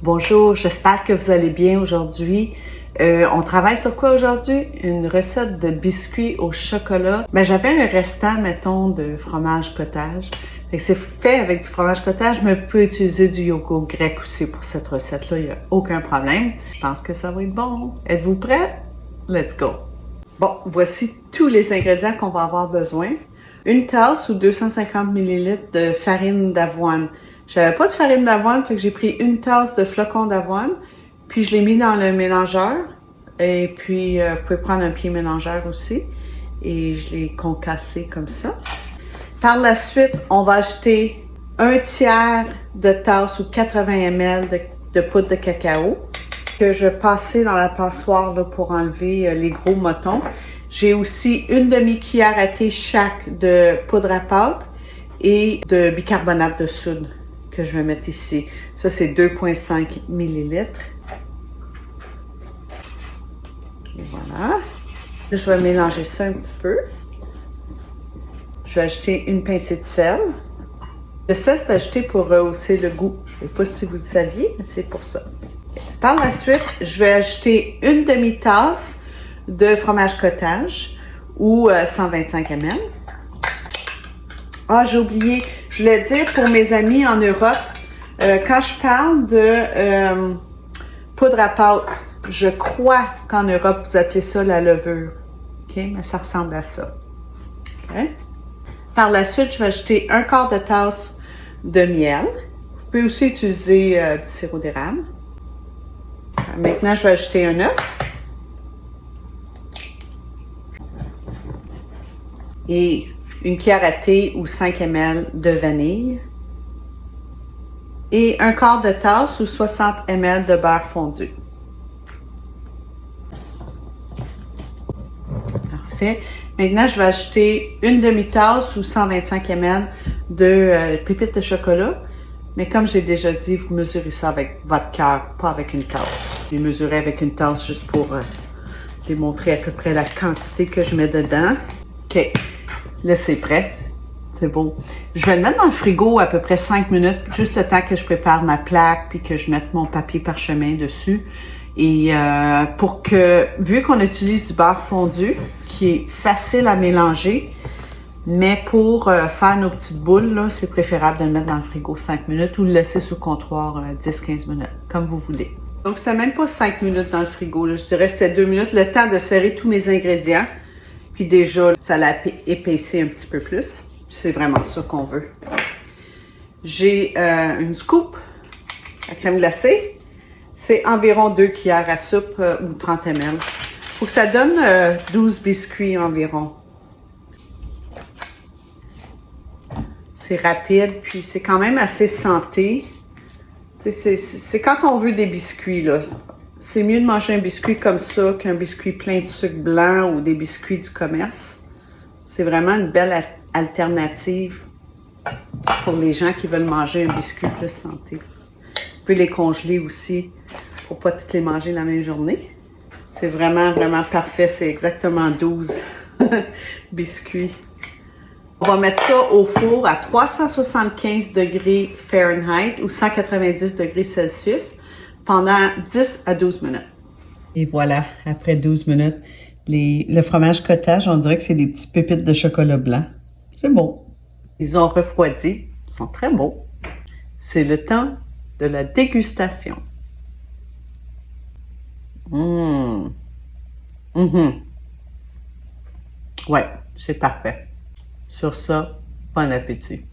Bonjour, j'espère que vous allez bien aujourd'hui. On travaille sur quoi aujourd'hui? Une recette de biscuits au chocolat. J'avais un restant, mettons, de fromage cottage. C'est fait avec du fromage cottage, mais vous pouvez utiliser du yogourt grec aussi pour cette recette-là. Il n'y a aucun problème. Je pense que ça va être bon. Êtes-vous prêts? Let's go! Bon, voici tous les ingrédients qu'on va avoir besoin. Une tasse ou 250 ml de farine d'avoine. J'avais pas de farine d'avoine, fait que j'ai pris une tasse de flocons d'avoine, puis je l'ai mis dans le mélangeur. Et puis, vous pouvez prendre un pied mélangeur aussi. Et je l'ai concassé comme ça. Par la suite, on va ajouter un tiers de tasse ou 80 ml de poudre de cacao que je passais dans la passoire là, pour enlever les gros motons. J'ai aussi une demi-cuillère à thé chaque de poudre à pâte et de bicarbonate de soude que je vais mettre ici. Ça, c'est 2,5 ml. Et voilà. Là, je vais mélanger ça un petit peu. Je vais ajouter une pincée de sel. Le sel, c'est ajouté pour rehausser le goût. Je ne sais pas si vous le saviez, mais c'est pour ça. Par la suite, je vais ajouter une demi-tasse de fromage cottage ou 125 ml. Ah, j'ai oublié, je voulais dire pour mes amis en Europe, quand je parle de poudre à pâte, je crois qu'en Europe, vous appelez ça la levure. OK? Mais ça ressemble à ça. OK? Par la suite, je vais ajouter un quart de tasse de miel. Vous pouvez aussi utiliser du sirop d'érable. Maintenant, je vais ajouter un œuf. Et une cuillère à thé ou 5 ml de vanille. Et un quart de tasse ou 60 ml de beurre fondu. Parfait. Maintenant, je vais ajouter une demi-tasse ou 125 ml de pépites de chocolat. Mais comme j'ai déjà dit, vous mesurez ça avec votre cœur, pas avec une tasse. Je mesurerai avec une tasse juste pour démontrer à peu près la quantité que je mets dedans. OK. Là, c'est prêt. C'est beau. Je vais le mettre dans le frigo à peu près 5 minutes, juste le temps que je prépare ma plaque puis que je mette mon papier parchemin dessus. Et pour que, vu qu'on utilise du beurre fondu, qui est facile à mélanger, mais pour faire nos petites boules, là, c'est préférable de le mettre dans le frigo 5 minutes ou le laisser sous comptoir 10-15 minutes, comme vous voulez. Donc, c'était même pas 5 minutes dans le frigo, là. Je dirais que c'était 2 minutes, le temps de serrer tous mes ingrédients. Puis déjà, ça l'a épaissé un petit peu plus. C'est vraiment ça qu'on veut. J'ai une scoop à crème glacée. C'est environ 2 cuillères à soupe ou 30 ml. Faut que ça donne 12 biscuits environ. C'est rapide, puis c'est quand même assez santé. C'est quand on veut des biscuits, là. C'est mieux de manger un biscuit comme ça qu'un biscuit plein de sucre blanc ou des biscuits du commerce. C'est vraiment une belle alternative pour les gens qui veulent manger un biscuit plus santé. Vous pouvez les congeler aussi pour pas toutes les manger la même journée. C'est vraiment, vraiment parfait. C'est exactement 12 biscuits. On va mettre ça au four à 375 degrés Fahrenheit ou 190 degrés Celsius pendant 10 à 12 minutes. Et voilà, après 12 minutes, le fromage cottage, on dirait que c'est des petites pépites de chocolat blanc. C'est beau. Ils ont refroidi. Ils sont très beaux. C'est le temps de la dégustation. Ouais, c'est parfait. Sur ça, bon appétit.